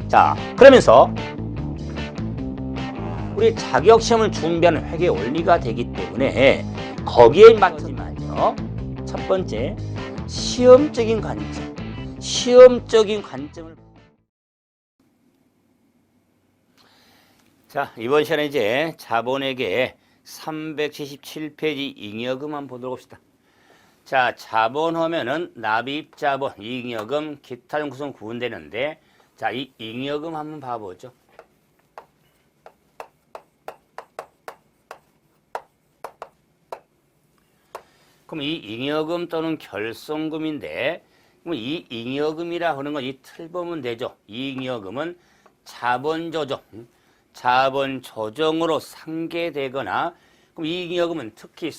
자, 그러면서 우리 자격시험을 준비하는 회계 원리가 되기 때문에 거기에 맞춰지만요. 첫 번째, 시험적인 관점을. 자, 이번 시간에 이제 자본회계 377페이지 잉여금 한번 보도록 합시다. 자, 자본하면은 납입자본, 잉여금, 기타 등 구성 구분되는데, 자, 이 잉여금 한번 봐보죠. 그럼 이 잉여금 또는 결손금인데, 그럼 이 잉여금이라 하는 건 이 틀 보면 되죠. 이 잉여금은 자본 조정으로 상계되거나, 그럼 이 잉여금은 특히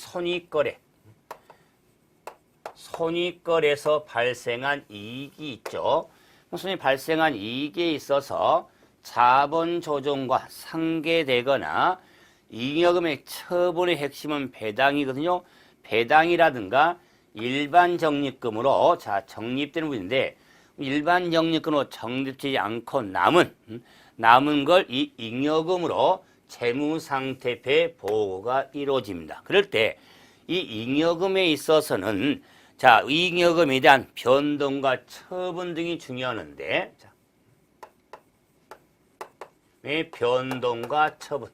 손익거래에서 발생한 이익이 있죠. 손익 발생한 이익에 있어서 자본 조정과 상계되거나, 잉여금의 처분의 핵심은 배당이거든요. 배당이라든가 일반 적립금으로 적립되는 부분인데, 일반 적립금으로 적립되지 않고 남은 걸 이 잉여금으로 재무상태표에 보고가 이루어집니다. 그럴 때 이 잉여금에 있어서는 이 잉여금에 대한 변동과 처분 등이 중요하는데, 변동과 처분.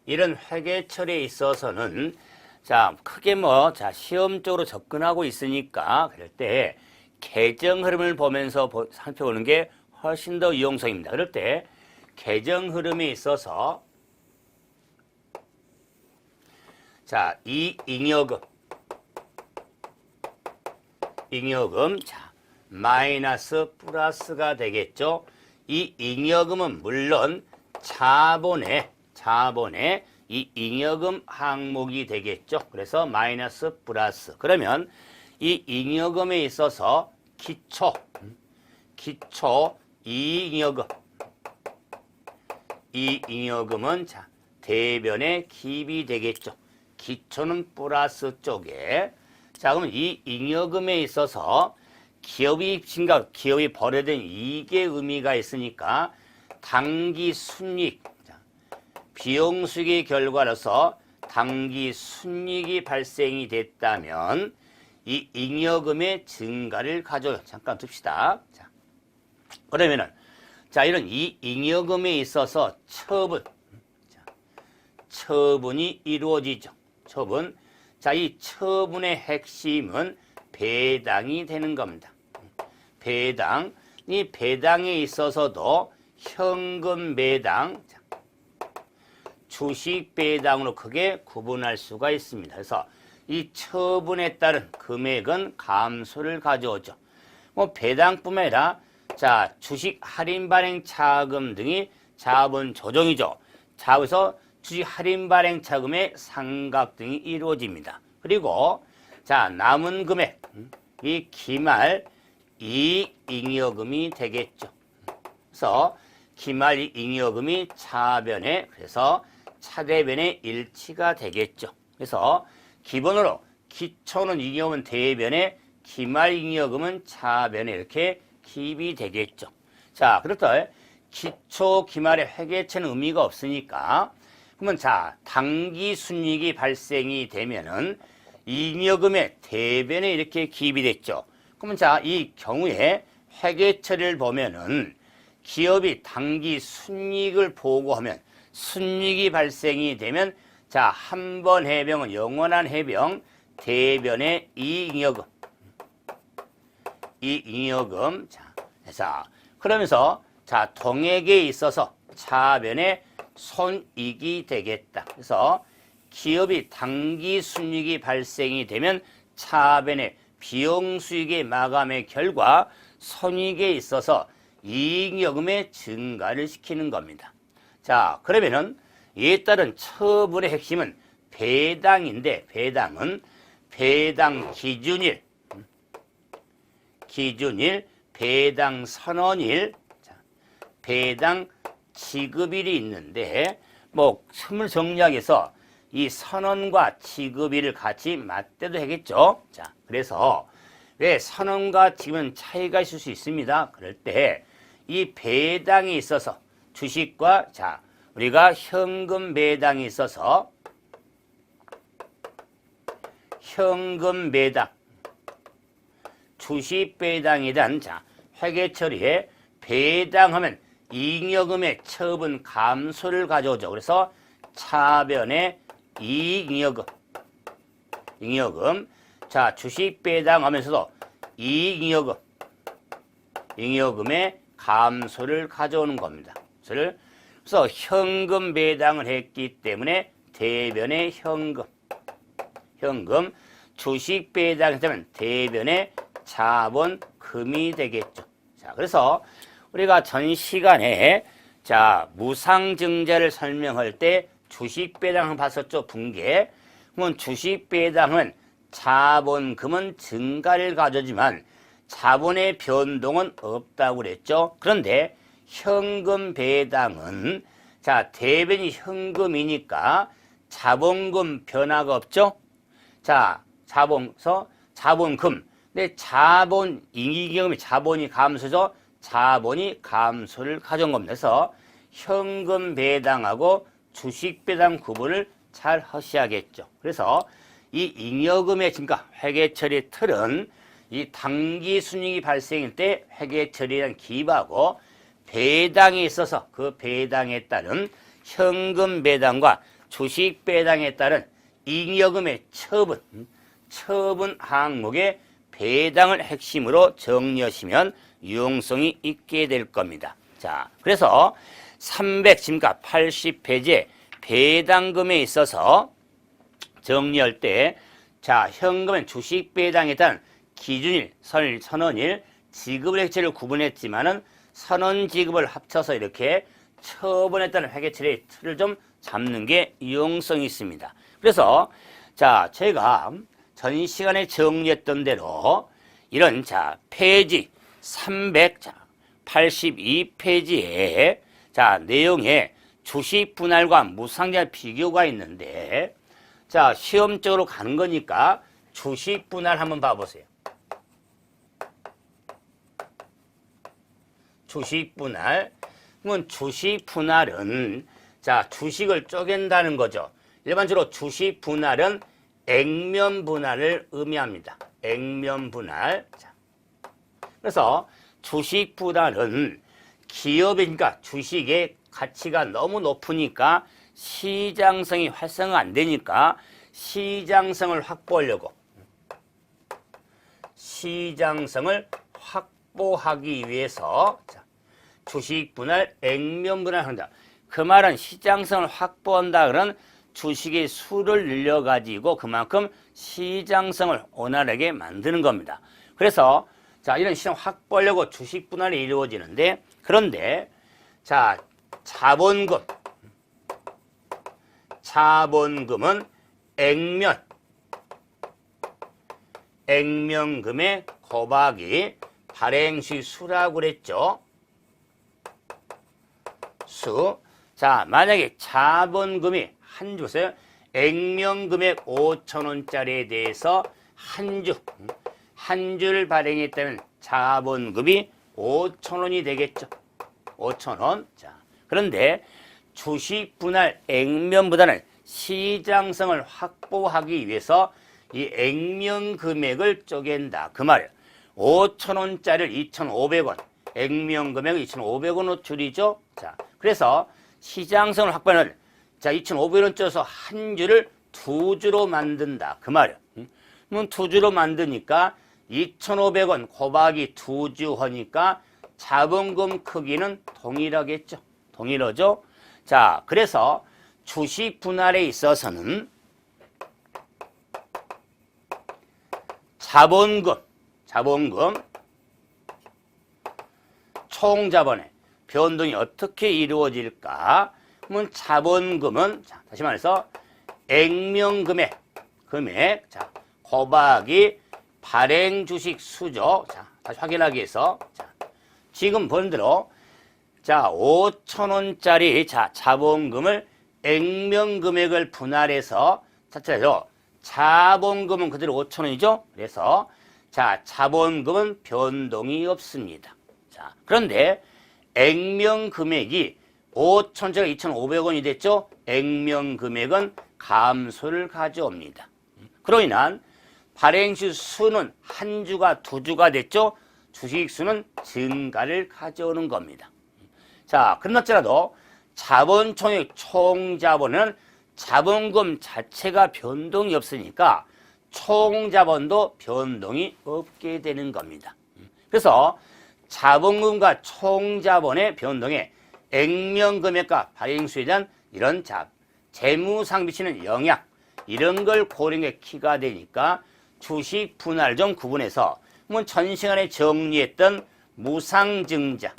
이런 회계처리에 있어서는 크게 시험적으로 접근하고 있으니까 그럴 때 계정 흐름을 보면서 살펴보는 게 훨씬 더 유용성입니다. 그럴 때 계정 흐름에 있어서 이 잉여금 마이너스 플러스가 되겠죠. 이 잉여금은 물론 자본의 이 잉여금 항목이 되겠죠. 그래서 마이너스 플러스. 그러면 이 잉여금에 있어서 기초 이잉여금. 이 잉여금은 대변의 기입이 되겠죠. 기초는 플러스 쪽에. 그러면 이 잉여금에 있어서 기업이 벌어진 이익의 의미가 있으니까 당기 순이익, 비용 수익의 결과로서 당기 순이익이 발생이 됐다면 이 잉여금의 증가를 가져요. 잠깐 둡시다. 그러면은 이런 이 잉여금에 있어서 처분이 이루어지죠. 처분. 이 처분의 핵심은 배당이 되는 겁니다. 배당. 이 배당에 있어서도 현금 배당, 주식 배당으로 크게 구분할 수가 있습니다. 그래서 이 처분에 따른 금액은 감소를 가져오죠. 배당뿐만 아니라 주식 할인 발행 차금 등이 자본 조정이죠. 그래서 주식 할인 발행 차금의 상각 등이 이루어집니다. 그리고 남은 금액, 이 기말 이익잉여금이 되겠죠. 그래서 기말 이익잉여금이 차변에, 그래서 차대변의 일치가 되겠죠. 그래서 기본으로 기초는 잉여금은 대변에, 기말 잉여금은 차변에 이렇게 기입이 되겠죠. 그렇다 기초 기말의 회계처는 의미가 없으니까, 그러면 당기 순이익이 발생이 되면은 잉여금의 대변에 이렇게 기입이 됐죠. 그러면 이 경우에 회계처리를 보면은 기업이 당기 순이익을 보고하면 순이익이 발생이 되면 한 번 해병은 영원한 해병, 대변의 이익잉여금. 그러면서 동액에 있어서 차변의 손익이 되겠다. 그래서 기업이 당기 순이익이 발생이 되면 차변의 비용 수익의 마감의 결과 손익에 있어서 이익여금의 증가를 시키는 겁니다. 그러면은 이에 따른 처분의 핵심은 배당인데, 배당은 배당 기준일, 배당 선언일, 배당 지급일이 있는데, 틈을 정리하기위해서 이 선언과 지급일을 같이 맞대도 되겠죠. 그래서 왜 선언과 지급은 차이가 있을 수 있습니다. 그럴 때 이 배당이 있어서 주식과 자, 우리가 현금 배당이 있어서 현금 배당, 주식 배당에 대한 자, 회계 처리에 배당하면 잉여금의 처분 감소를 가져오죠. 그래서 차변의 이익잉여금, 잉여금, 자, 주식 배당하면서도 이익잉여금, 잉여금의 감소를 가져오는 겁니다. 그래서 현금 배당을 했기 때문에 대변의 현금, 주식 배당을 했다면 대변의 자본금이 되겠죠. 자, 그래서 우리가 전 시간에 자, 무상증자를 설명할 때 주식 배당을 봤었죠. 분계. 그러면 주식 배당은 자본금은 증가를 가져지만 자본의 변동은 없다고 그랬죠. 그런데 현금 배당은 자, 대변이 현금이니까 자본금 변화가 없죠. 자, 자본금. 근데 이익잉여금이 자본이 감소해서 자본이 감소를 가져온 겁니다. 그래서 현금 배당하고 주식 배당 구분을 잘 하셔야겠죠. 그래서 이 잉여금의 증가, 회계 처리 틀은 이 당기 순이익이 발생할 때 회계 처리에 대한 기입하고 배당이 있어서 그 배당에 따른 현금 배당과 주식 배당에 따른 잉여금의 처분 항목의 배당을 핵심으로 정리하시면 유용성이 있게 될 겁니다. 자, 그래서 380페이지에 배당금에 있어서 정리할 때, 자, 현금은 주식 배당에 따른 기준일, 선언일, 지급을 핵체를 구분했지만은 선언 지급을 합쳐서 이렇게 처분에 따른 회계처리의 틀을 좀 잡는 게 유용성이 있습니다. 그래서 자, 제가 전 시간에 정리했던 대로 이런 자, 페이지 382페이지에 자, 내용에 주식 분할과 무상증자 비교가 있는데 자, 시험적으로 가는 거니까 주식 분할 한번 봐보세요. 주식 분할. 그러면 주식 분할은 자, 주식을 쪼갠다는 거죠. 일반적으로 주식 분할은 액면 분할을 의미합니다. 액면 분할. 자, 그래서 주식 분할은 기업이니까 주식의 가치가 너무 높으니까 시장성이 활성화 안 되니까 시장성을 확보하기 위해서 자, 주식 분할, 액면 분할을 한다. 그 말은 시장성을 확보한다. 그런 주식의 수를 늘려가지고 그만큼 시장성을 원활하게 만드는 겁니다. 그래서 자, 이런 시장 확보하려고 주식 분할이 이루어지는데 그런데 자, 자본금은 액면금의 곱하기 발행시 수라고 그랬죠. 수. 자, 만약에 자본금이 한 주세요. 액면금액 5,000원짜리에 대해서 한 주를 발행했다면 자본금이 5,000원이 되겠죠. 5,000원. 자, 그런데 주식 분할 액면 분할은 시장성을 확보하기 위해서 이 액면 금액을 쪼갠다. 그 말이에요. 5,000원짜리를 2,500원, 액면 금액을 2,500원으로 줄이죠. 자, 그래서 시장성을 확보하는 자, 2,500원 쪄서 한 주를 두 주로 만든다. 그 말이에요. 그럼 두 주로 만드니까 2,500원 곱하기 두 주 하니까 자본금 크기는 동일하겠죠. 동일하죠. 자, 그래서 주식 분할에 있어서는 자본금 총자본의 변동이 어떻게 이루어질까? 그러면 자본금은 자, 다시 말해서 액면 금액 자, 곱하기 발행 주식 수죠. 자, 다시 확인하기 위해서 자, 지금 본 대로 자, 5,000원짜리 자, 자본금을 액면 금액을 분할해서 자체로 자본금은 그대로 5,000원이죠. 그래서 자, 자본금은 변동이 없습니다. 자, 그런데 액면 금액이 5천제가 2,500원이 됐죠? 액면 금액은 감소를 가져옵니다. 그로 인한 발행주 수는 한 주가 두 주가 됐죠? 주식 수는 증가를 가져오는 겁니다. 자, 그렇지라도 자본총액 총자본은 자본금 자체가 변동이 없으니까 총자본도 변동이 없게 되는 겁니다. 그래서 자본금과 총자본의 변동에 액면금액과 발행수에 대한 이런 재무상 미치는 영향, 이런 걸 고르는 게 키가 되니까 주식 분할을 좀 구분해서 전 시간에 정리했던 무상증자,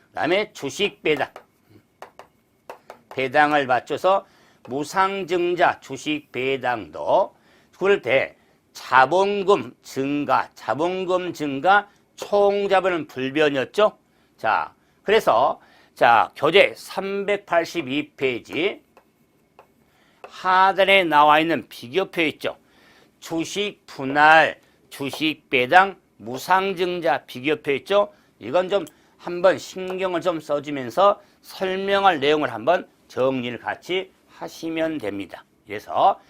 그다음에 주식 배당, 배당을 맞춰서 무상증자, 주식 배당도 그럴 때 자본금 증가, 총자본은 불변이었죠. 자, 그래서 교재 382페이지 하단에 나와 있는 비교표 있죠. 주식 분할, 주식 배당, 무상증자 비교표 있죠. 이건 좀 한번 신경을 좀 써주면서 설명할 내용을 한번 정리를 같이 하시면 됩니다. 그래서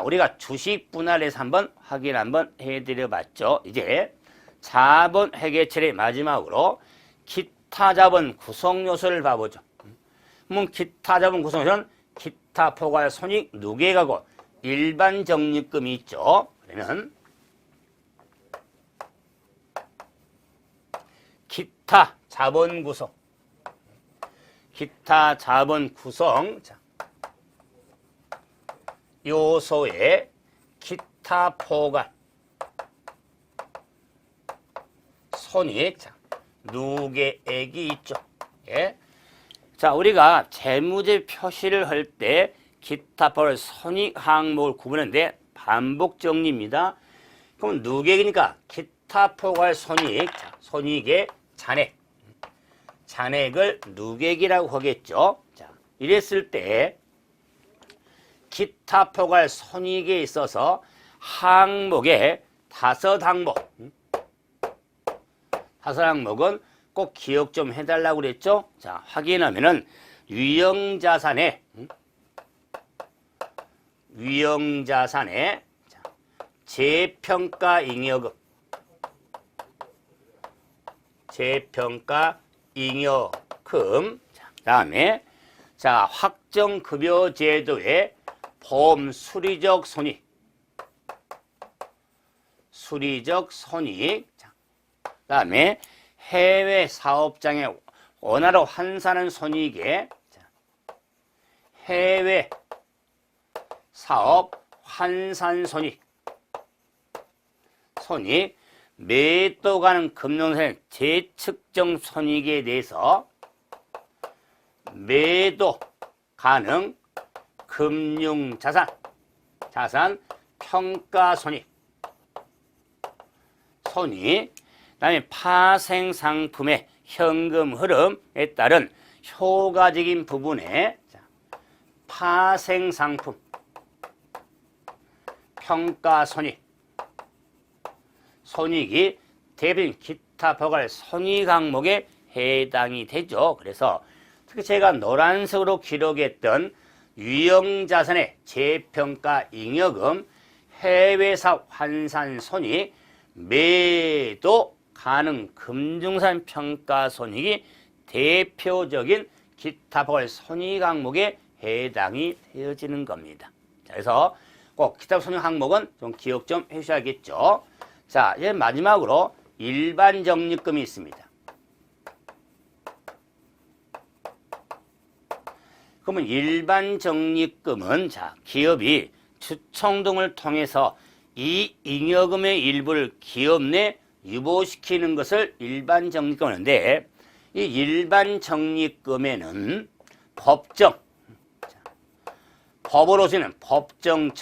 우리가 주식 분할에서 한번 확인 한번 해드려 봤죠. 이제 자본 회계처리 마지막으로 기타 자본 구성 요소를 봐보죠. 기타 자본 구성 요소는 기타 포괄 손익 누계가고 일반 적립금이 있죠. 그러면 기타 자본 구성, 요소에 기타 포괄 손익 누계액이 있죠. 예. 우리가 재무제 표시를 할 때 기타 포괄 손익 항목을 구분하는데 반복 정리입니다. 그럼 누계액이니까 기타 포괄 손익, 손익의 잔액을 누계액이라고 하겠죠. 이랬을 때 기타 포괄 손익에 있어서 항목에 다섯 항목은 꼭 기억 좀 해달라고 그랬죠. 확인하면은 유형자산에 재평가 잉여금, 그다음에 확정급여 제도의 보험 수리적 손익, 그다음에 해외 사업장에 원화로 환산한 손익에 해외 사업 환산 손익, 매도 가능 금융자산 재측정 손익에 대해서 매도 가능 금융자산 평가 손익, 그다음에 파생 상품의 현금 흐름에 따른 효과적인 부분에 파생 상품 평가 손익이 대표적인 기타 포괄 손익 항목에 해당이 되죠. 그래서 특히 제가 노란색으로 기록했던 유형자산의 재평가 잉여금, 해외사업 환산 손익, 매도 가능 금융산 평가 손익이 대표적인 기타 포괄 손익 항목에 해당이 되어지는 겁니다. 그래서 꼭 기타 손익 항목은 좀 기억 좀 해주셔야겠죠. 이제 마지막으로 일반 적립금이 있습니다. 그러면 일반 적립금은 기업이 추청 등을 통해서 이 잉여금의 일부를 기업 내 유보시키는 것을 일반 적립금을 하는데, 이 일반 적립금에는 법으로서는 법정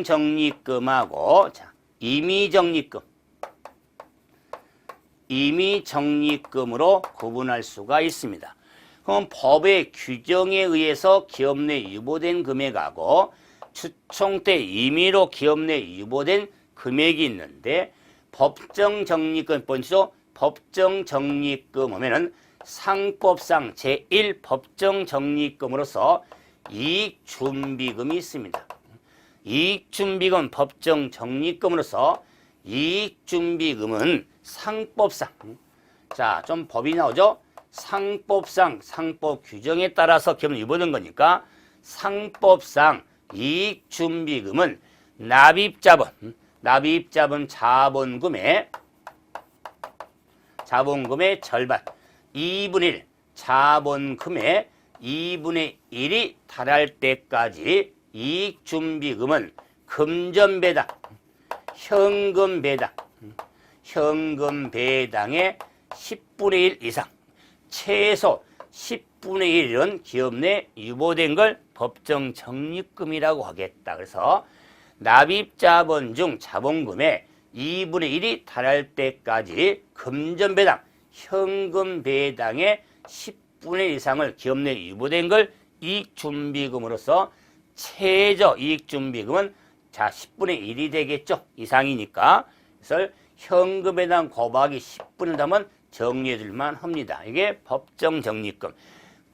적립금하고 임의 적립금으로 구분할 수가 있습니다. 그럼 법의 규정에 의해서 기업 내 유보된 금액하고 추총 때 임의로 기업 내 유보된 금액이 있는데, 법정 적립금 보시죠. 법정 적립금 오면은 상법상 제1 법정 적립금으로서 이익준비금이 있습니다. 이익준비금 법정 적립금으로서 이익준비금은 상법상 자, 좀 법이 나오죠? 상법상 상법 규정에 따라서 기업은 유보된 거니까 상법상 이익준비금은 납입자본 자본금의 절반 2분의 1 자본금의 2분의 1이 달할 때까지 이익준비금은 금전배당 현금 배당의 10분의 1 이상 최소 10분의 1은 기업 내 유보된 걸 법정 적립금이라고 하겠다. 그래서 납입자본 중 자본금의 2분의 1이 달할 때까지 금전배당, 현금 배당의 10분의 1 이상을 기업 내 유보된 걸 이익준비금으로서 최저 이익준비금은 자 10분의 1이 되겠죠. 이상이니까. 그래서 현금 배당 곱하기 10분을 하면 정리해둘만 합니다. 이게 법정 적립금.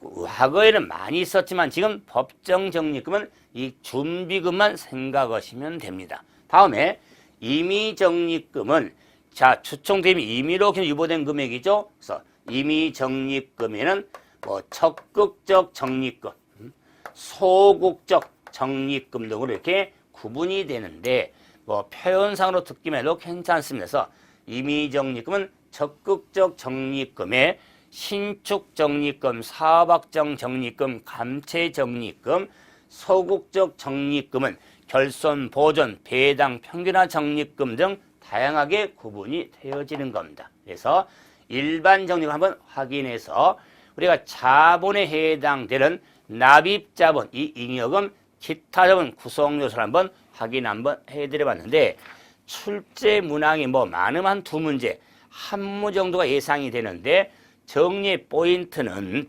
과거에는 많이 있었지만 지금 법정 적립금은 이 준비금만 생각하시면 됩니다. 다음에 임의 적립금은 자 추총대비 임의로 유보된 금액이죠. 그래서 임의 적립금에는 뭐 적극적 적립금, 소극적 적립금 등으로 이렇게 구분이 되는데 뭐 표현상으로 듣기만 해도 괜찮습니다. 그래서 임의 적립금은 적극적 적립금에 신축 적립금, 사업확정 적립금, 감채 적립금, 소극적 적립금은 결손, 보존, 배당, 평균화 적립금 등 다양하게 구분이 되어지는 겁니다. 그래서 일반 적립금 한번 확인해서 우리가 자본에 해당되는 납입자본, 이 잉여금, 기타 자본 구성요소를 한번 확인 한번 해드려 봤는데 출제 문항이 뭐 많으면 한 두 문제, 한 문 정도가 예상이 되는데 정리의 포인트는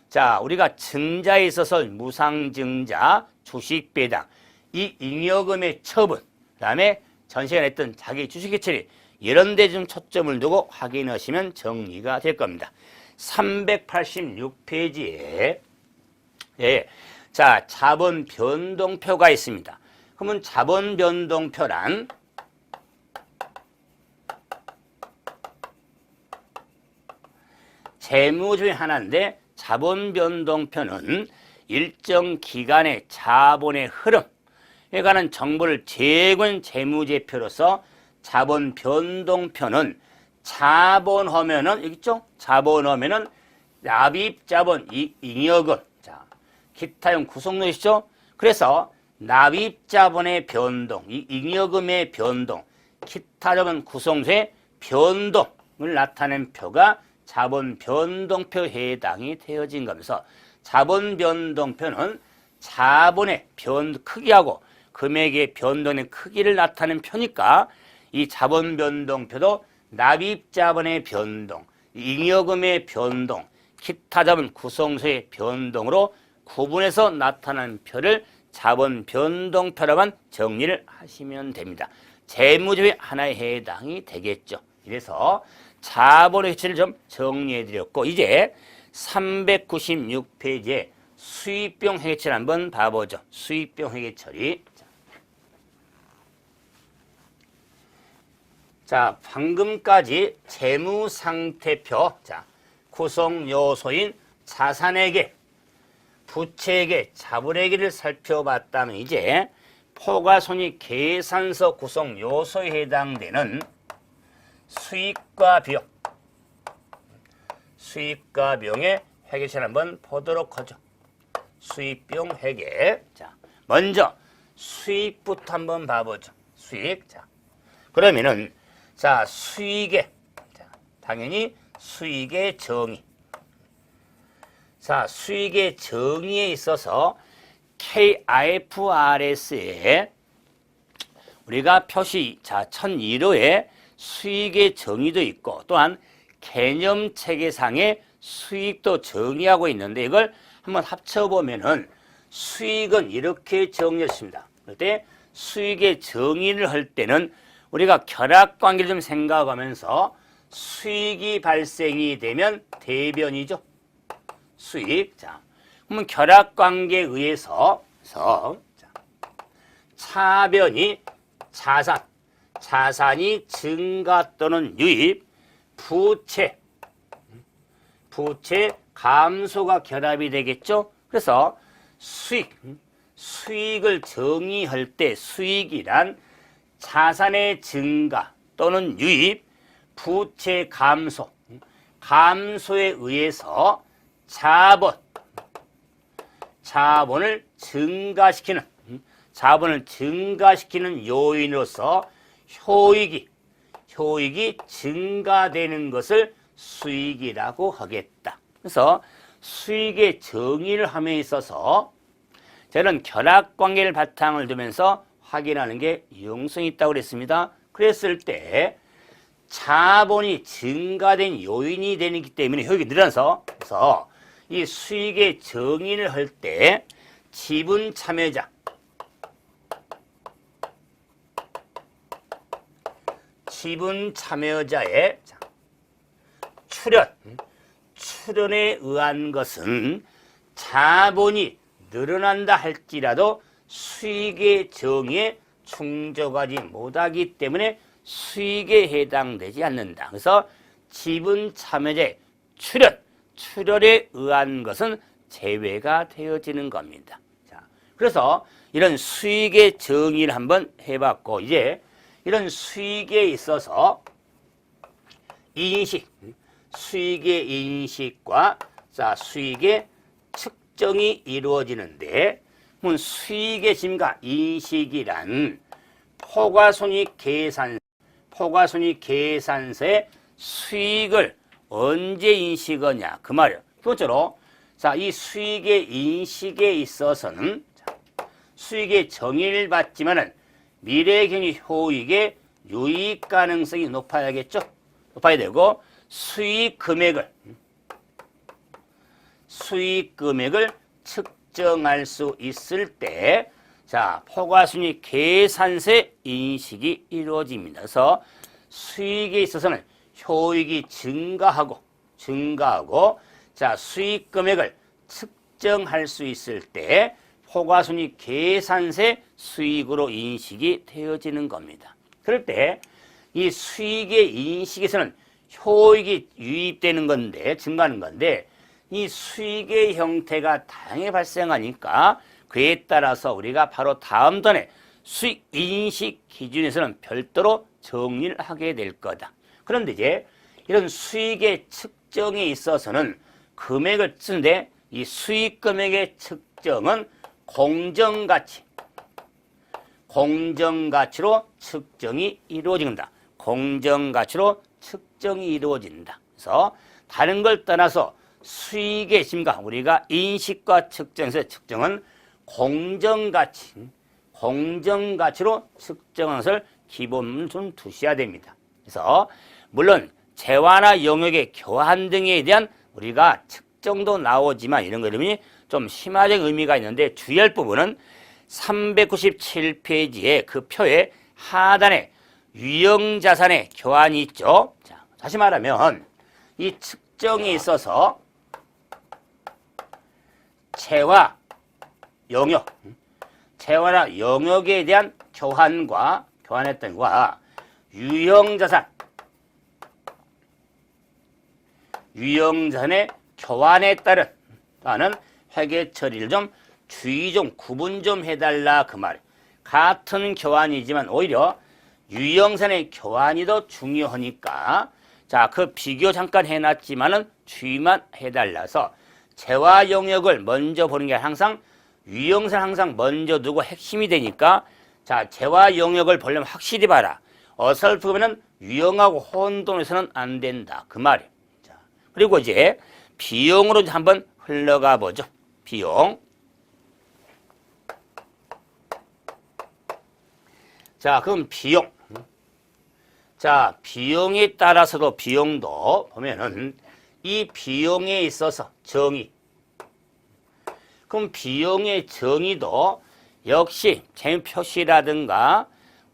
자 우리가 증자에 있어서 무상증자, 주식배당, 이 잉여금의 처분, 그 다음에 전 시간에 했던 자기 주식의 처리 이런 데 좀 초점을 두고 확인하시면 정리가 될 겁니다. 386페이지에 자 자본 변동표가 있습니다. 그러면 자본 변동표란 재무 중에 하나인데 자본 변동표는 일정 기간의 자본의 흐름에 관한 정보를 제공한 재무제표로서 자본 변동표는 자본하면은 여기 있죠? 자본하면은 납입자본, 잉여금, 자 기타형 구성요소죠. 그래서 납입자본의 변동, 이 잉여금의 변동, 기타 자본 구성소의 변동을 나타낸 표가 자본 변동표에 해당이 되어진 거면서 자본 변동표는 자본의 크기하고 금액의 변동의 크기를 나타내는 표니까 이 자본 변동표도 납입자본의 변동, 잉여금의 변동, 기타 자본 구성소의 변동으로 구분해서 나타나는 표를 자본 변동표라만 정리를 하시면 됩니다. 재무제표의 하나에 해당이 되겠죠. 이래서 자본의 회치를 좀 정리해 드렸고 이제 396페이지에 수익비용 회계처리 한번 봐보죠. 수익비용 회계처리. 자, 방금까지 재무상태표, 자, 구성 요소인 자산회계, 부채회계, 자본회계를 살펴봤다면 이제 포괄손익 계산서 구성 요소에 해당되는 수익과 비용의 회계처리 한번 보도록 하죠. 수익비용 회계. 자, 먼저 수익부터 한번 봐보죠. 수익. 자, 그러면은 자, 수익의 자, 당연히 수익의 정의. 자, 수익의 정의에 있어서 KIFRS에 우리가 표시 자 1001호에 수익의 정의도 있고 또한 개념 체계상의 수익도 정의하고 있는데 이걸 한번 합쳐보면은 수익은 이렇게 정의했습니다. 그럴 때 수익의 정의를 할 때는 우리가 결합 관계를 좀 생각하면서 수익이 발생이 되면 대변이죠. 수익. 자, 그러면 결합 관계에 의해서 차변이 자산이 증가 또는 유입, 부채 감소가 결합이 되겠죠. 그래서 수익을 정의할 때 수익이란 자산의 증가 또는 유입, 부채 감소에 의해서 자본을 증가시키는 요인으로서 효익이 증가되는 것을 수익이라고 하겠다. 그래서 수익의 정의를 함에 있어서 저는 결합관계를 바탕을 두면서 확인하는 게 유용성이 있다고 그랬습니다. 그랬을 때 자본이 증가된 요인이 되기 때문에 효익이 늘어나서 그래서 이 수익의 정의를 할 때 지분 참여자의 출연에 의한 것은 자본이 늘어난다 할지라도 수익의 정의에 충족하지 못하기 때문에 수익에 해당되지 않는다. 그래서 지분 참여자의 출연에 의한 것은 제외가 되어지는 겁니다. 자, 그래서 이런 수익의 정의를 한번 해봤고 이제 이런 수익에 있어서 수익의 인식과 수익의 측정이 이루어지는데 수익의 증가 인식이란 포괄손익계산서의 수익을 언제 인식하냐 그 말이에요. 기본적으로 이 수익의 인식에 있어서는 수익의 정의를 받지만은 미래 경제 효익의 유익 가능성이 높아야겠죠. 높아야 되고 수익 금액을 측정할 수 있을 때 포괄순위 계산서의 인식이 이루어집니다. 그래서 수익에 있어서는 효익이 증가하고 수익 금액을 측정할 수 있을 때 포괄순위 계산서의 수익으로 인식이 되어지는 겁니다. 그럴 때 이 수익의 인식에서는 효익이 유입되는 건데 증가하는 건데 이 수익의 형태가 다양하게 발생하니까 그에 따라서 우리가 바로 다음 단에 수익 인식 기준에서는 별도로 정리를 하게 될 거다. 그런데 이제 이런 수익의 측정에 있어서는 금액을 쓰는데 이 수익 금액의 측정은 공정가치로 측정이 이루어진다. 그래서 다른 걸 떠나서 수익의 증가 우리가 인식과 측정에서 측정은 공정가치로 측정하는 것을 기본으로 좀 두셔야 됩니다. 그래서 물론 재화나 영역의 교환 등에 대한 우리가 측정도 나오지만 이런 거 이름이 좀 심화적 의미가 있는데 주의할 부분은 397페이지에 그 표의 하단에 유형자산의 교환이 있죠. 자, 다시 말하면 이 측정에 있어서 재화나 영역에 대한 교환했던 것과 유형자산의 교환에 따른 회계 처리를 좀 구분 좀 해달라 그 말. 같은 교환이지만 오히려 유형산의 교환이 더 중요하니까 그 비교 잠깐 해놨지만은 주의만 해달라서 재화 영역을 먼저 보는 게 항상 유형산 항상 먼저 두고 핵심이 되니까 재화 영역을 보려면 확실히 봐라. 어설프면은 유형하고 혼돈해서는 안 된다 그 말이에요. 그리고 이제 비용으로 한번 흘러가 보죠. 비용. 그럼 비용. 비용에 따라서도 비용도 보면은 이 비용에 있어서 정의. 그럼 비용의 정의도 역시 재무 표시라든가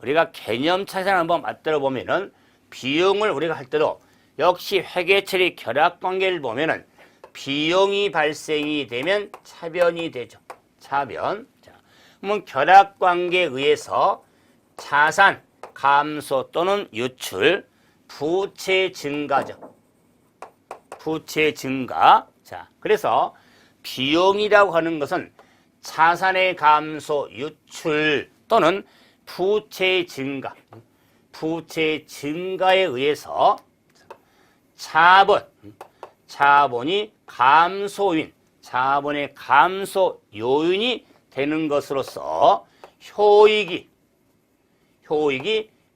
우리가 개념 차이를 한번 맞들어 보면은 비용을 우리가 할 때도 역시 회계처리 결합관계를 보면은 비용이 발생이 되면 차변이 되죠. 차변. 자, 그러면 결합관계에 의해서 자산 감소 또는 유출, 부채 증가죠. 부채 증가. 자, 그래서 비용이라고 하는 것은 자산의 감소, 유출 또는 부채 증가, 부채 증가에 의해서 자본이 감소 자본의 감소 요인이 되는 것으로서 효익이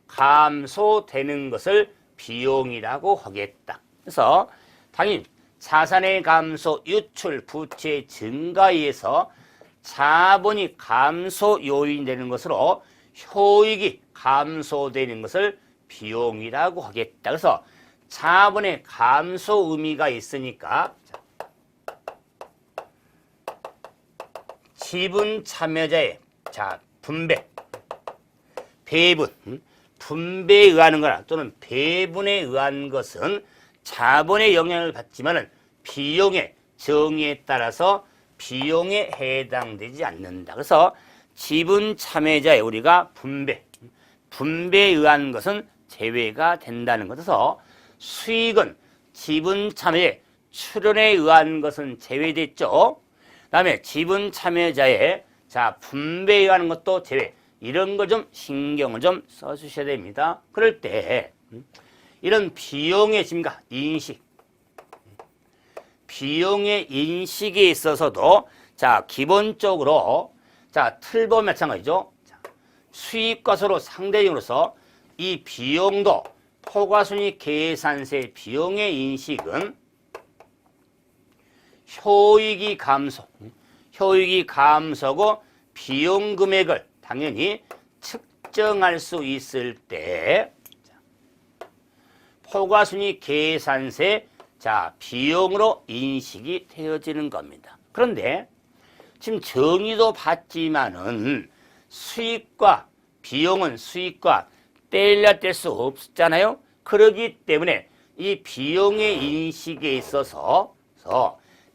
감소되는 것을 비용이라고 하겠다. 그래서 당연히 자산의 감소, 유출, 부채 증가에 의해서 자본이 감소 요인이 되는 것으로 효익이 감소되는 것을 비용이라고 하겠다. 그래서 자본의 감소 의미가 있으니까 지분 참여자의 분배, 배분, 분배에 의한 거나 또는 배분에 의한 것은 자본의 영향을 받지만은 비용의 정의에 따라서 비용에 해당되지 않는다. 그래서 지분 참여자의 우리가 분배에 의한 것은 제외가 된다는 것에서 수익은 지분 참여의 출연에 의한 것은 제외됐죠. 그다음에 지분 참여자의 분배에 의한 것도 제외. 이런 거 좀 신경을 좀 써주셔야 됩니다. 그럴 때 이런 비용의 증가, 비용의 인식에 있어서도 기본적으로 틀보 마찬가지죠. 수익과서로 상대적으로서 이 비용도 포괄순위 계산세 비용의 인식은 효익이 감소고 비용 금액을 당연히 측정할 수 있을 때 포괄순위 계산세 비용으로 인식이 되어지는 겁니다. 그런데 지금 정의도 봤지만은 수익과 비용은 수익과 떼려 뗄 수 없잖아요. 그렇기 때문에 이 비용의 인식에 있어서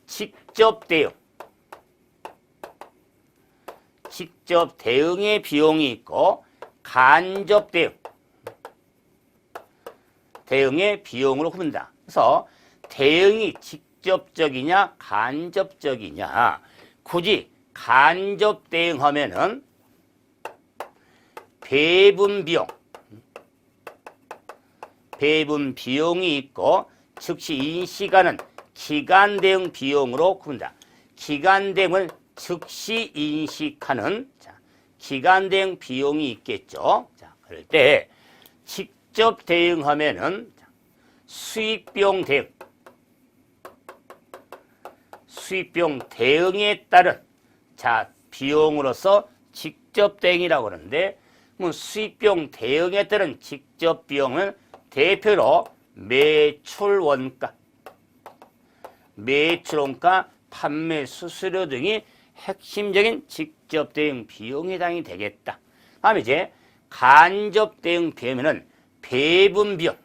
직접 대응의 비용이 있고 간접 대응의 비용으로 구분다. 그래서 대응이 직접적이냐 간접적이냐, 굳이 간접 대응하면은 배분 비용이 있고 즉시 인식하는 기간 대응 비용으로 구분다. 기간 대응은 즉시 인식하는 기간 대응 비용이 있겠죠. 그럴 때 직접 대응하면은 수익비용 대응에 따른 비용으로서 직접 대응이라고 하는데, 수익비용 대응에 따른 직접 비용은 대표로 매출원가, 판매 수수료 등이 핵심적인 직접 대응 비용에 해당이 되겠다. 다음에 이제 간접 대응 비용은 배분 비용,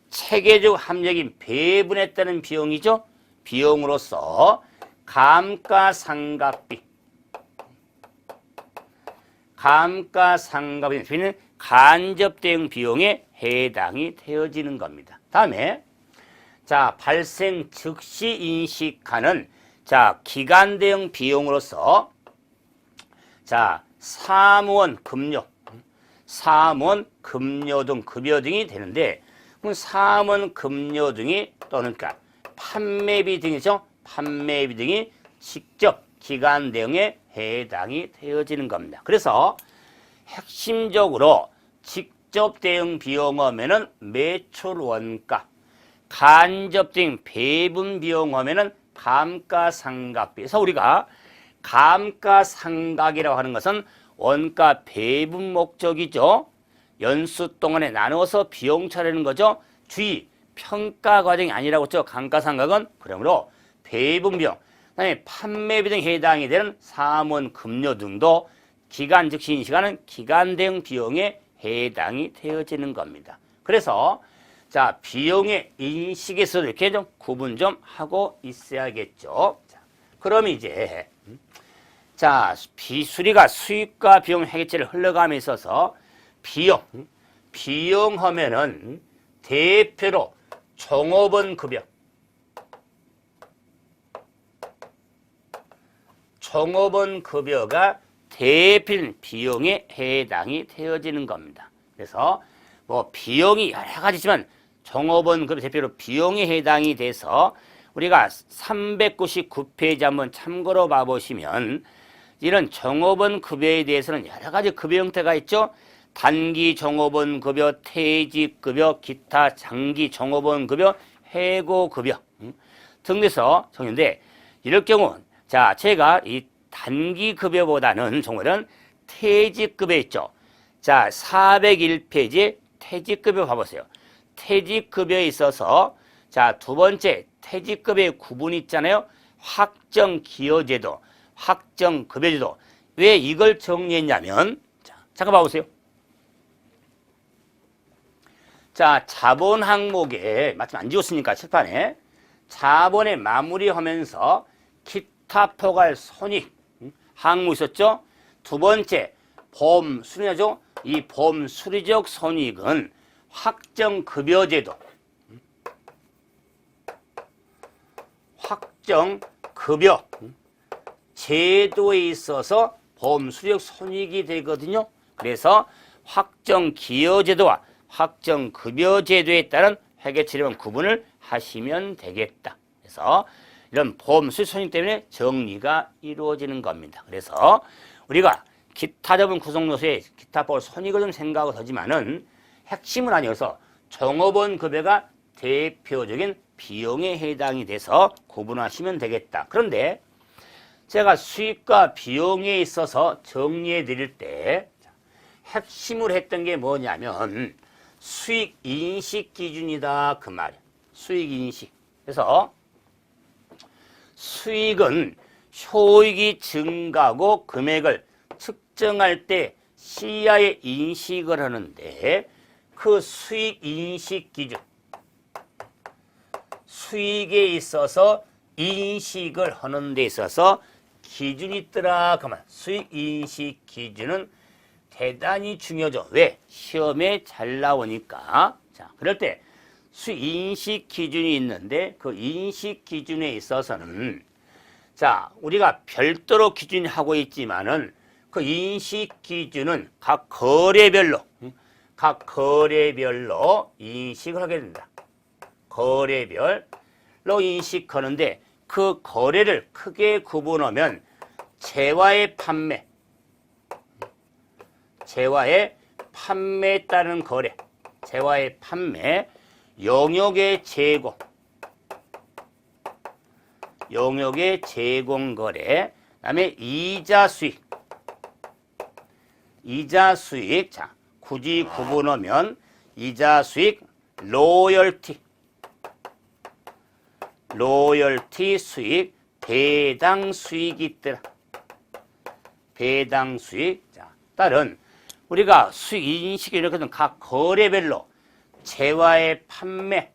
체계적 합력인 배분에 따른 비용이죠. 비용으로서 감가상각비는 간접 대응 비용에 해당이 되어지는 겁니다. 다음에 발생 즉시 인식하는 기간 대응 비용으로서 사무원 급료 등 급여 등이 되는데, 사무원 급료 등이 또는 판매비 등이죠. 판매비 등이 직접 기간 대응에 해당이 되어지는 겁니다. 그래서 핵심적으로 직접 대응 비용 하면은 매출 원가, 간접 대응 배분 비용 하면은 감가상각비. 그래서 우리가 감가상각이라고 하는 것은 원가 배분 목적이죠. 연수 동안에 나누어서 비용 처리하는 거죠. 주의 평가 과정이 아니라고 했죠. 감가상각은. 그러므로 배분 비용, 그다음에 판매비 등에 해당이 되는 사무원 급료 등도 기간 즉시 인식하는 기간 대응 비용에 해당이 되어지는 겁니다. 그래서 자, 비용의 인식에서도 이렇게 좀 구분 좀 하고 있어야겠죠. 자, 그럼 이제 자, 비수리가 수익과 비용 회계체를 흘러감에 있어서 비용 하면은 대표로 종업원 급여, 종업원 급여가 대표적인 비용에 해당이 되어지는 겁니다. 그래서 뭐 비용이 여러 가지지만 종업원 급여 대표로 비용에 해당이 돼서 우리가 399페이지 한번 참고로 봐보시면 이런 종업원 급여에 대해서는 여러 가지 급여 형태가 있죠. 단기 종업원 급여, 퇴직 급여, 기타 장기 종업원 급여, 해고 급여 등에서 정했는데 이럴 경우 자, 제가 이 단기 급여보다는 정말은 퇴직 급여 있죠. 자, 401페이지에 퇴직 급여 봐보세요. 퇴직 급여에 있어서 자, 두 번째 퇴직 급여의 구분이 있잖아요. 확정 기여제도, 확정 급여제도. 왜 이걸 정리했냐면 자, 잠깐 봐보세요. 자, 자본 항목에 마침 안 지웠으니까 칠판에 자본에 마무리하면서 기타 포괄 손익 항목 있었죠. 두 번째 보험 수리죠. 이 보험 수리적 손익은 확정 급여제도, 확정 급여 제도에 있어서 보험 수리적 손익이 되거든요. 그래서 확정 기여제도와 확정 급여제도에 따른 회계처리원 구분을 하시면 되겠다. 그래서 이런 보험 수익 손익 때문에 정리가 이루어지는 겁니다. 그래서 우리가 기타 자본 구성 요소에 기타 보험 손익을 좀 생각을 하지만은 핵심은 아니어서 종업원 급여가 대표적인 비용에 해당이 돼서 구분하시면 되겠다. 그런데 제가 수익과 비용에 있어서 정리해 드릴 때 핵심으로 했던 게 뭐냐면 수익 인식 기준이다 그 말이에요. 수익 인식. 그래서 수익은 효익이 증가하고 금액을 측정할 때 시야에 인식을 하는데 그 수익 인식 기준, 수익에 있어서 인식을 하는 데 있어서 기준이 있더라 그 말. 수익 인식 기준은 대단히 중요하죠. 왜? 시험에 잘 나오니까. 자, 그럴 때 수익 인식 기준이 있는데 그 인식 기준에 있어서는 자, 우리가 별도로 기준하고 있지만은 그 인식 기준은 각 거래별로 인식을 하게 된다. 거래별로 인식하는데 그 거래를 크게 구분하면 재화의 판매, 재화의 판매에 따른 거래, 재화의 판매, 용역의 제공, 용역의 제공 거래, 그다음에 이자 수익, 이자 수익. 자, 굳이 구분하면 이자 수익, 로열티, 로열티 수익, 배당 수익이 있더라. 배당 수익. 자, 따른 우리가 수익 인식이 이렇게 된 각 거래별로 재화의 판매,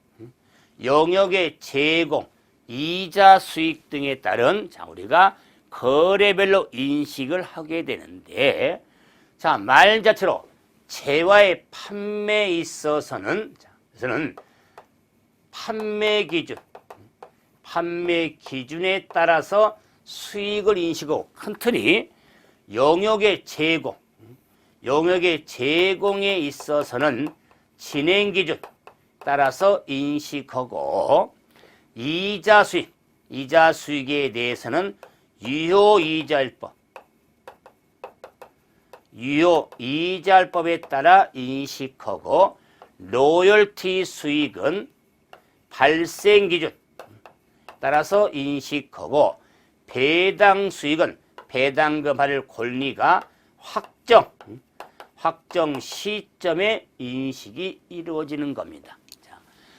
영역의 제공, 이자 수익 등에 따른 자, 우리가 거래별로 인식을 하게 되는데 자, 말 자체로 재화의 판매에 있어서는 자, 그래서는 판매 기준에 따라서 수익을 인식하고 큰 틀이 영역의 제공, 영역의 제공에 있어서는 진행 기준 따라서 인식하고 이자 수익, 이자 수익에 대해서는 유효이자율법, 유효이자율법에 따라 인식하고 로열티 수익은 발생 기준 따라서 인식하고 배당 수익은 배당금 받을 권리가 확정 시점에 인식이 이루어지는 겁니다.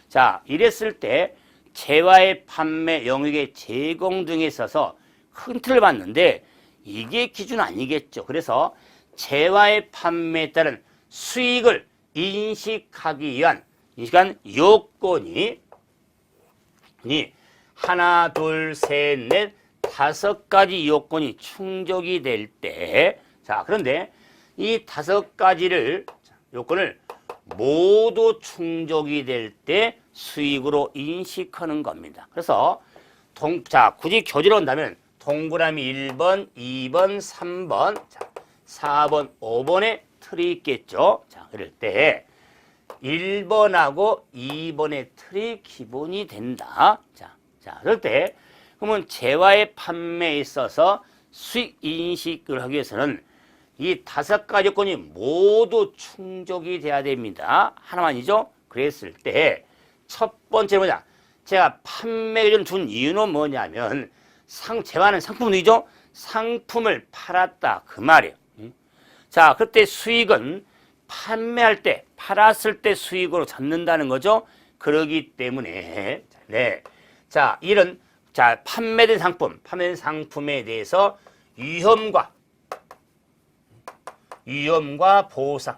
자, 이랬을 때 재화의 판매, 영역의 제공 등에 있어서 큰 틀을 봤는데 이게 기준 아니겠죠. 그래서 재화의 판매에 따른 수익을 인식하기 위한 요건이 하나, 둘, 셋, 넷, 5가지 요건이 충족이 될 때, 자, 그런데 이 5가지를, 요건을 모두 충족이 될 때 수익으로 인식하는 겁니다. 그래서, 자, 굳이 교재로 온다면 동그라미 1번, 2번, 3번, 자, 4번, 5번에 틀이 있겠죠. 자, 그럴 때 1번하고 2번의 틀이 기본이 된다. 자, 그럴 때 그러면 재화의 판매에 있어서 수익 인식을 하기 위해서는 이 5가지 요건이 모두 충족이 돼야 됩니다. 하나만이죠. 그랬을 때 첫 번째 뭐냐? 제가 판매를 준 이유는 뭐냐면 재화는 상품이죠. 상품을 팔았다 그 말이에요. 자, 그때 수익은 판매할 때, 팔았을 때 수익으로 잡는다는 거죠. 그러기 때문에, 네. 자, 판매된 상품에 대해서 위험과 보상.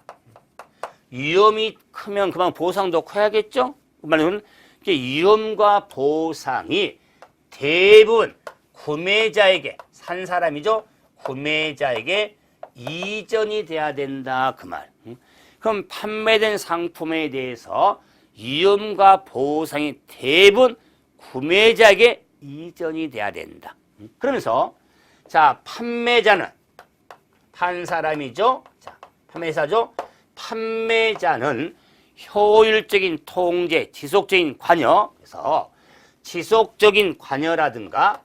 위험이 크면 그만 보상도 커야겠죠? 그 말은 위험과 보상이 대부분 구매자에게, 산 사람이죠? 구매자에게 이전이 돼야 된다 그 말. 그럼 판매된 상품에 대해서 위험과 보상이 대부분 구매자에게 이전이 돼야 된다. 그러면서 자, 판매자는 판 사람이죠. 자, 판매사죠. 판매자는 효율적인 통제, 지속적인 관여. 그래서 지속적인 관여라든가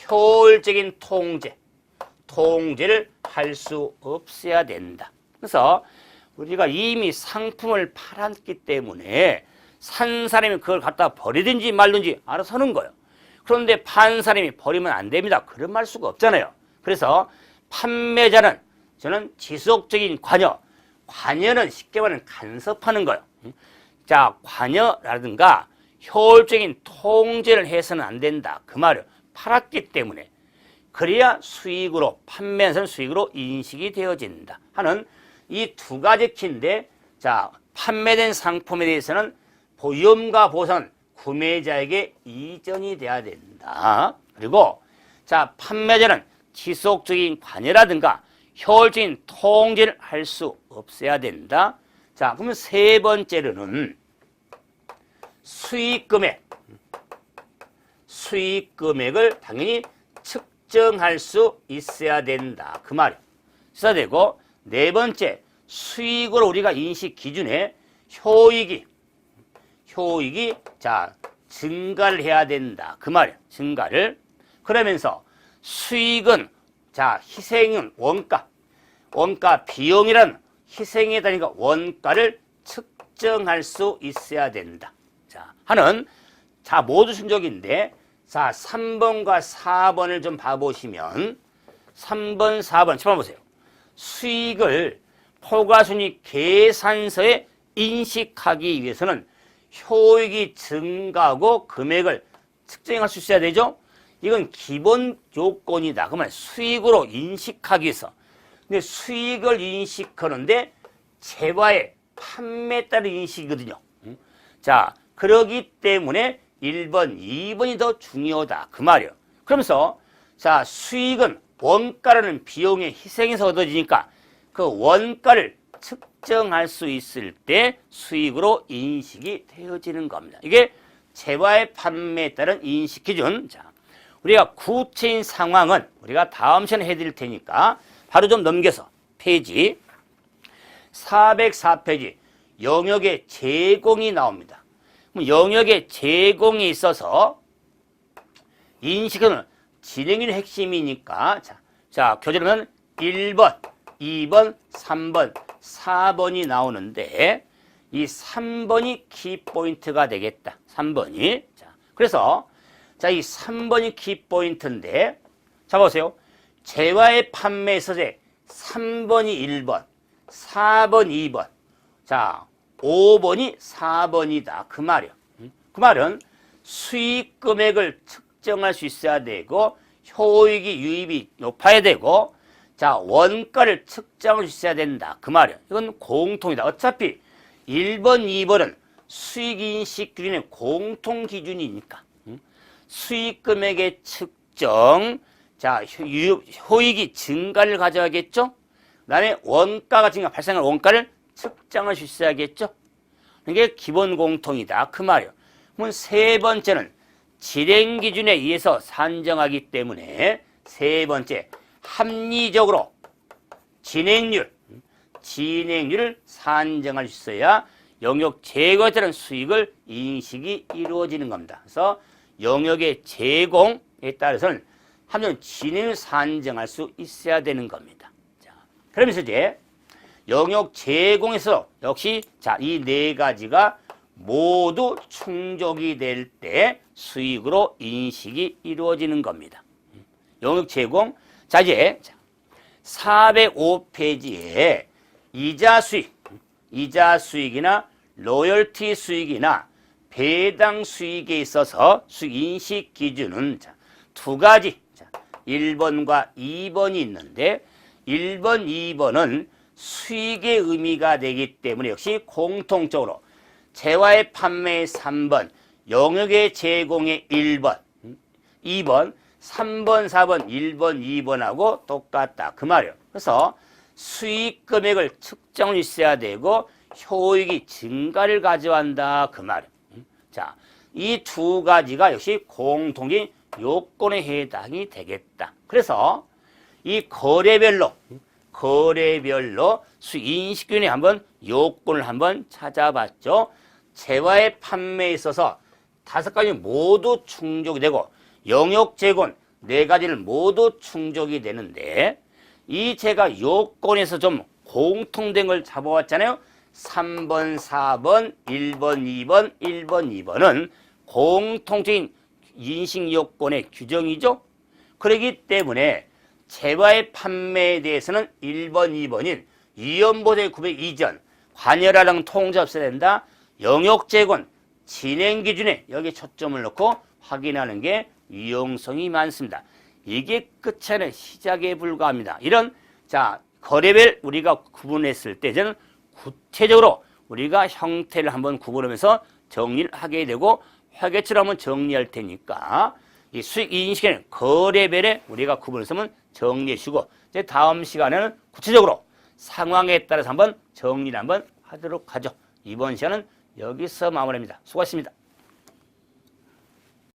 효율적인 통제를 할 수 없어야 된다. 그래서 우리가 이미 상품을 팔았기 때문에 산 사람이 그걸 갖다 버리든지 말든지 알아서 하는 거예요. 그런데 판 사람이 버리면 안 됩니다. 그런 말 수가 없잖아요. 그래서 판매자는 저는 지속적인 관여는 쉽게 말하면 간섭하는 거예요. 자, 관여라든가 효율적인 통제를 해서는 안 된다. 그 말을 팔았기 때문에. 그래야 판매한 수익으로 인식이 되어진다 하는 이 2가지 키인데, 자, 판매된 상품에 대해서는 위험과 보상은 구매자에게 이전이 돼야 된다. 그리고 자, 판매자는 지속적인 관여라든가 효율적인 통제를 할 수 없어야 된다. 자, 그러면 3번째로는 수익금액을 당연히 측정할 수 있어야 된다. 그 말이에요. 있어야 되고, 4번째, 수익으로 우리가 인식 기준에 효익이 자, 증가를 해야 된다. 그 말이에요. 증가를. 그러면서 수익은 자, 희생은 원가 비용이란 희생에 따르니까 원가를 측정할 수 있어야 된다. 자, 자, 모두 순적인데, 자, 3번과 4번을 좀 봐보시면, 3번, 4번, 쳐 보세요. 수익을 포괄순위 계산서에 인식하기 위해서는 효익이 증가하고 금액을 측정할 수 있어야 되죠? 이건 기본 요건이다. 그러면 수익으로 인식하기 위해서. 근데 수익을 인식하는데 재화의 판매에 따른 인식이거든요. 자, 그러기 때문에 1번, 2번이 더 중요하다. 그 말이에요. 그러면서 자, 수익은 원가라는 비용의 희생에서 얻어지니까 그 원가를 측정할 수 있을 때 수익으로 인식이 되어지는 겁니다. 이게 재화의 판매에 따른 인식 기준. 자, 우리가 구체인 상황은 우리가 다음 시간에 해드릴 테니까 바로 좀 넘겨서 페이지 404페이지 영역의 제공이 나옵니다. 그럼 영역의 제공이 있어서 인식은 진행일 핵심이니까 자, 교재로는 1번, 2번, 3번, 4번이 나오는데 이 3번이 키포인트가 되겠다. 3번이. 자, 그래서 자, 이 3번이 키포인트인데 자, 보세요. 재화의 판매 서재 3번이 1번, 4번 2번, 자, 5번이 4번이다. 그 말이요. 그 말은 수익 금액을 측정할 수 있어야 되고 효익이 유입이 높아야 되고 자, 원가를 측정할 수 있어야 된다. 그 말이야. 이건 공통이다. 어차피 1번, 2번은 수익인식 기준의 공통 기준이니까. 수익 금액의 측정, 자, 효익이 증가를 가져야겠죠? 그 다음에 원가가 발생한 원가를 측정할 수 있어야겠죠? 이게 기본 공통이다. 그 말이에요. 그러면 세 번째는 진행 기준에 의해서 산정하기 때문에 세 번째, 합리적으로 진행률을 산정할 수 있어야 영역 제거에 따른 수익을 인식이 이루어지는 겁니다. 그래서 영역의 제공에 따라서는 합리적 진행을 산정할 수 있어야 되는 겁니다. 자, 그러면서 이제 영역 제공에서 역시 자, 이 네 가지가 모두 충족이 될 때 수익으로 인식이 이루어지는 겁니다. 영역 제공. 자, 이제 405페이지에 이자 수익이나 로열티 수익이나 배당 수익에 있어서 수익 인식 기준은 두 가지, 1번과 2번이 있는데 1번, 2번은 수익의 의미가 되기 때문에 역시 공통적으로 재화의 판매의 3번, 영역의 제공의 1번, 2번, 3번, 4번, 1번, 2번하고 똑같다. 그 말이에요. 그래서 수익 금액을 측정할 수 있어야 되고 효익이 증가를 가져간다. 그 말이에요. 자, 이 두 가지가 역시 공통적인 요건에 해당이 되겠다. 그래서 이 거래별로 수익 인식균에 한번 요건을 한번 찾아봤죠. 재화의 판매에 있어서 5가지 모두 충족이 되고 영역 제공 4가지를 모두 충족이 되는데 이 제가 요건에서 좀 공통된 걸 잡아왔잖아요. 3번, 4번, 1번, 2번, 1번, 2번은 공통적인 인식 요건의 규정이죠. 그렇기 때문에 재화의 판매에 대해서는 1번, 2번인 위험보대 구매 이전, 관여라랑 통제 없어야 된다. 영역 제공, 진행 기준에 여기 초점을 놓고 확인하는 게 유용성이 많습니다. 이게 끝이 아니라 시작에 불과합니다. 이런 자 거래별 우리가 구분했을 때 저는 구체적으로 우리가 형태를 한번 구분하면서 정리를 하게 되고 회계처럼 한번 정리할 테니까 이 수익 인식에는 거래별에 우리가 구분해서 한번 정리해 주고 이제 다음 시간에는 구체적으로 상황에 따라서 한번 정리를 한번 하도록 하죠. 이번 시간은 여기서 마무리합니다. 수고하셨습니다.